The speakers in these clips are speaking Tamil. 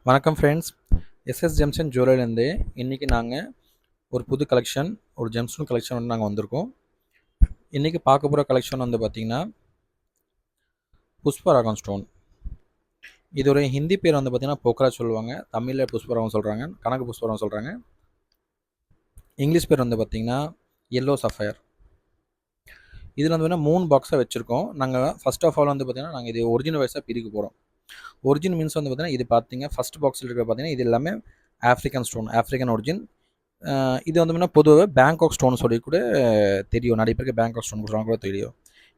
வணக்கம் ஃப்ரெண்ட்ஸ். எஸ்எஸ் ஜெம்சன் ஜுவல்லரிலேருந்து இன்றைக்கி நாங்கள் ஒரு புது கலெக்ஷன், ஒரு ஜெம்ஸ்டோன் கலெக்ஷன் வந்து நாங்கள் வந்திருக்கோம். இன்றைக்கி பார்க்க போகிற கலெக்ஷன் வந்து பார்த்திங்கன்னா புஷ்பராகம் ஸ்டோன். இதோடைய ஹிந்தி பேர் வந்து பார்த்திங்கன்னா போக்ரா சொல்லுவாங்க, தமிழில் புஷ்பராகம் சொல்கிறாங்க, கனக புஷ்பராகம் சொல்கிறாங்க. இங்கிலீஷ் பேர் வந்து பார்த்திங்கன்னா எல்லோ சஃபயர். இதில் வந்து பார்த்திங்கன்னா 3 பாக்ஸாக வச்சுருக்கோம். நாங்கள் ஃபஸ்ட் ஆஃப் ஆல் வந்து பார்த்திங்கன்னா நாங்கள் இது ஒரிஜினல் வைஸாக பிரிக்க போகிறோம். ஒரிஜின் மீன்ஸ் வந்து பார்த்திங்கன்னா இது பார்த்திங்க ஃபஸ்ட் பாக்ஸில் இருக்கிற பார்த்திங்கன்னா இது எல்லாமே ஆஃப்ரிக்கன் ஸ்டோன், ஆஃப்ரிக்கன் ஒரிஜின். இது வந்து பார்த்தீங்கன்னா பொதுவாக பேங்காக் ஸ்டோன் சொல்லி கூட தெரியும், நிறைய பேருக்கு பேங்காக் ஸ்டோன் சொல்கிறாங்க கூட தெரியும்.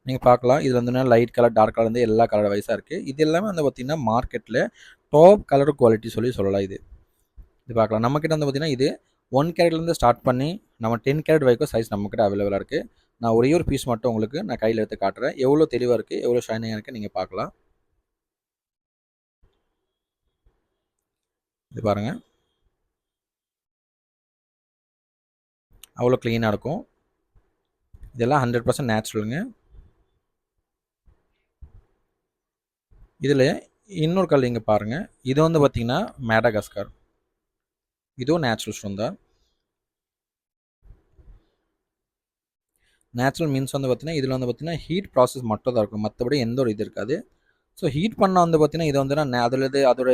நீங்கள் பார்க்கலாம், இது வந்து லைட் கலர், டார்க் கலர் வந்து எல்லா கலர் வைஸாக இருக்குது. இது எல்லாமே வந்து பார்த்திங்கன்னா மார்க்கெட்டில் டாப் கலர் குவாலிட்டி சொல்லலாம். இது பார்க்கலாம். நம்மக்கிட்ட வந்து பார்த்திங்கன்னா இது 1 கேரட்லேருந்து ஸ்டார்ட் பண்ணி நம்ம 10 கேரட் வரைக்கும் சைஸ் நம்மக்கிட்ட அவைலபிளாக இருக்குது. நான் ஒரே ஒரு பீஸ் மட்டும் உங்களுக்கு நான் கையில் எடுத்து காட்டுறேன். எவ்வளோ தெளிவாக இருக்குது, எவ்வளோ ஷைனிங்காக இருக்குது நீங்கள் பார்க்கலாம். இது பாருங்கள், அவ்வளோ க்ளீனாக இருக்கும். இதெல்லாம் 100% நேச்சுரலுங்க. இதில் இன்னொரு கல் இங்கே பாருங்கள், இது வந்து பார்த்திங்கன்னா மேடகாஸ்கர். இதுவும் நேச்சுரல் ஸ்டோன் தான். நேச்சுரல் மீன்ஸ் வந்து பார்த்திங்கன்னா இதில் வந்து பார்த்திங்கன்னா ஹீட் ப்ராசஸ் மட்டும் தான் இருக்கும், மற்றபடி எந்த ஒரு இது இருக்காது. ஸோ ஹீட் பண்ணால் வந்து பார்த்திங்கன்னா இது வந்து அதோட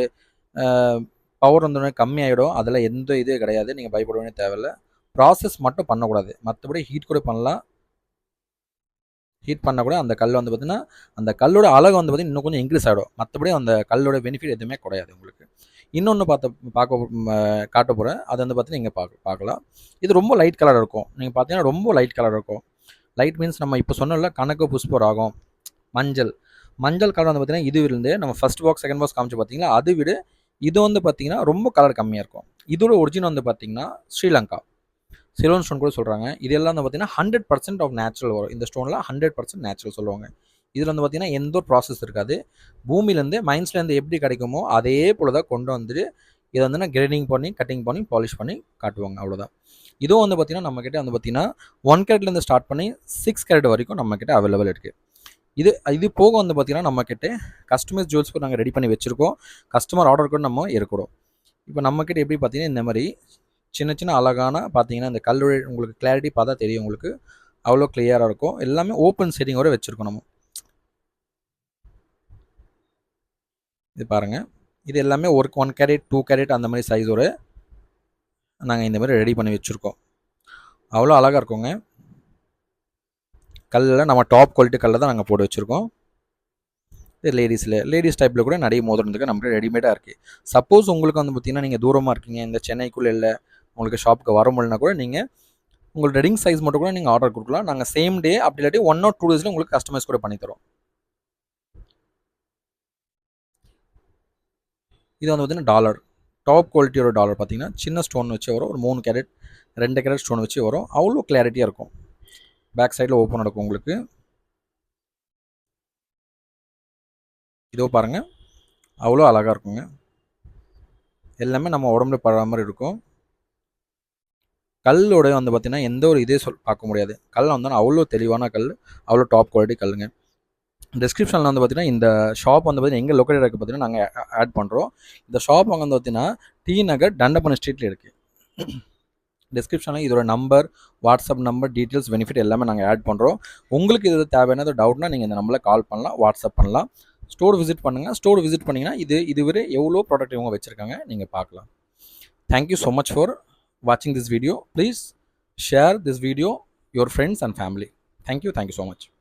பவர் வந்து கம்மியாகிடும். அதில் எந்த இது கிடையாது, நீங்கள் பயப்பட வேண்டிய தேவையில்லை. ப்ராசஸ் மட்டும் பண்ணக்கூடாது, மற்றபடி ஹீட் கூட பண்ணலாம். ஹீட் பண்ணால் கூட அந்த கல் வந்து பார்த்திங்கன்னா அந்த கல்லோட அழகு வந்து பார்த்திங்கன்னா இன்னும் கொஞ்சம் இன்க்ரீஸ் ஆகிடும். மற்றபடி அந்த கல்லோட பெனிஃபிட் எதுவுமே கிடையாது உங்களுக்கு. இன்னொன்று காட்ட போகிறேன், அது வந்து பார்த்திங்கன்னா இங்கே பார்க்கலாம். இது ரொம்ப லைட் கலர் இருக்கும். நீங்கள் பார்த்தீங்கன்னா ரொம்ப லைட் கலர் இருக்கும். லைட் மீன்ஸ் நம்ம இப்போ சொன்னோம்ல கனக புஷ்பராகம், மஞ்சள் கலர் வந்து பார்த்திங்கன்னா இது இருந்து நம்ம ஃபஸ்ட் பாக்ஸ் செகண்ட் பாக்ஸ் காமிச்சு பார்த்தீங்கன்னா அது விட இது வந்து பார்த்திங்கன்னா ரொம்ப கலர் கம்மியாக இருக்கும். இதோட ஒரிஜினல் வந்து பார்த்திங்கன்னா ஸ்ரீலங்கா சிலோன் ஸ்டோன் கூட சொல்கிறாங்க. இதெல்லாம் வந்து பார்த்திங்கன்னா 100% ஆஃப் நேச்சுரல் வரும். இந்த ஸ்டோனில் 100% நேச்சுரல் சொல்லுவாங்க. இதில் வந்து பார்த்திங்கன்னா எந்த ஒரு ப்ராசஸ் இருக்காது. பூமியிலேருந்து மைன்ஸ்லேருந்து எப்படி கிடைக்குமோ அதே போல் தான் கொண்டு வந்துட்டு இதை வந்து கிரைண்டிங் பண்ணி கட்டிங் பண்ணி பாலிஷ் பண்ணி காட்டுவாங்க, அவ்வளோதான். இதுவும் வந்து பார்த்திங்கன்னா நம்மக்கிட்ட வந்து பார்த்திங்கன்னா 1 கேரட்லேருந்து ஸ்டார்ட் பண்ணி 6 கேரட் வரைக்கும் நம்மக்கிட்ட அவைலபிள் இருக்குது. இது போக வந்து பார்த்திங்கன்னா நம்மக்கிட்ட கஸ்டமைஸ் ஜுவல்ஸ் கூட நாங்கள் ரெடி பண்ணி வச்சுருக்கோம். கஸ்டமர் ஆர்டர் கூட நம்ம இருக்கிறோம். இப்போ நம்மக்கிட்ட எப்படி பார்த்திங்கன்னா இந்த மாதிரி சின்ன சின்ன அழகான பார்த்தீங்கன்னா இந்த கல்லூரி உங்களுக்கு கிளாரிட்டி பார்த்தா தெரியும், உங்களுக்கு அவ்வளோ கிளியராக இருக்கும். எல்லாமே ஓப்பன் செட்டிங்கோட வச்சுருக்கோம் நம்ம. இது பாருங்கள், இது எல்லாமே ஒரு 1 கேரட் 2 கேரட் அந்த மாதிரி சைஸோடு நாங்கள் இந்த மாதிரி ரெடி பண்ணி வச்சுருக்கோம். அவ்வளோ அழகாக இருக்குங்க. கல்லில் நம்ம டாப் குவாலிட்டி கல்லில் தான் நாங்கள் போட்டு வச்சுருக்கோம். இது லேடிஸ் டைப்பில் கூட நிறைய மோதிரம் இருக்குது, நம்மகிட்ட ரெடிமேடாக இருக்குது. சப்போஸ் உங்களுக்கு வந்து பார்த்திங்கன்னா நீங்கள் தூரமாக இருக்கீங்க, இந்த சென்னைக்குள்ளே இல்லை, உங்களுக்கு ஷாப்புக்கு வர முடியலனா கூட நீங்கள் உங்களோட ரெடிங் சைஸ் மட்டும் கூட நீங்கள் ஆர்டர் கொடுக்கலாம். நாங்கள் சேம் டே அப்படி இல்லாட்டி 1 or 2 டேஸில் உங்களுக்கு கஸ்டமைஸ் கூட பண்ணித்தரோம். இது வந்து பார்த்திங்கன்னா டாலர், டாப் குவாலிட்டியோட டாலர் பார்த்திங்கன்னா சின்ன ஸ்டோன் வச்சு வரும். ஒரு 3 கேரட் 2 கேரட் ஸ்டோன் வச்சு வரும். அவ்வளோ கிளாரிட்டியாக இருக்கும். பேக் சைடில் ஓப்பன் நடக்கும் உங்களுக்கு. இதோ பாருங்கள், அவ்வளோ அழகாக இருக்குங்க. எல்லாமே நம்ம உடம்புல படுற மாதிரி இருக்கும். கல்லோட வந்து பார்த்திங்கன்னா எந்த ஒரு இதே பார்க்க முடியாது. கல் வந்து அவ்வளோ தெளிவான கல், அவ்வளோ டாப் குவாலிட்டி கல்லுங்க. டிஸ்கிரிப்ஷனில் வந்து பார்த்திங்கன்னா இந்த ஷாப் வந்து பார்த்திங்கன்னா எங்கே லொக்கேட் இருக்குது பார்த்திங்கன்னா நாங்கள் ஆட் பண்ணுறோம். இந்த ஷாப் அங்கே வந்து பார்த்திங்கன்னா டி நகர் தண்டப்பன ஸ்ட்ரீட்டில் இருக்குது. டிஸ்கிரிப்ஷனில் இதோட number, WhatsApp number, details, benefit எல்லாமே நாங்கள் ஆட் பண்ணுறோம். உங்களுக்கு இது தேவையான டவுட்னா நீங்கள் இந்த நம்பரில் கால் பண்ணலாம், வாட்ஸ்அப் பண்ணலாம். ஸ்டோர் விசிட் பண்ணுங்கள். ஸ்டோர் விசிட் பண்ணிங்கன்னா இதுவரை எவ்வளோ ப்ராடக்ட் இவங்க வச்சுருக்காங்க நீங்கள் பார்க்கலாம். Thank you so much for watching this video. Please share this video your friends and family. Thank you so much.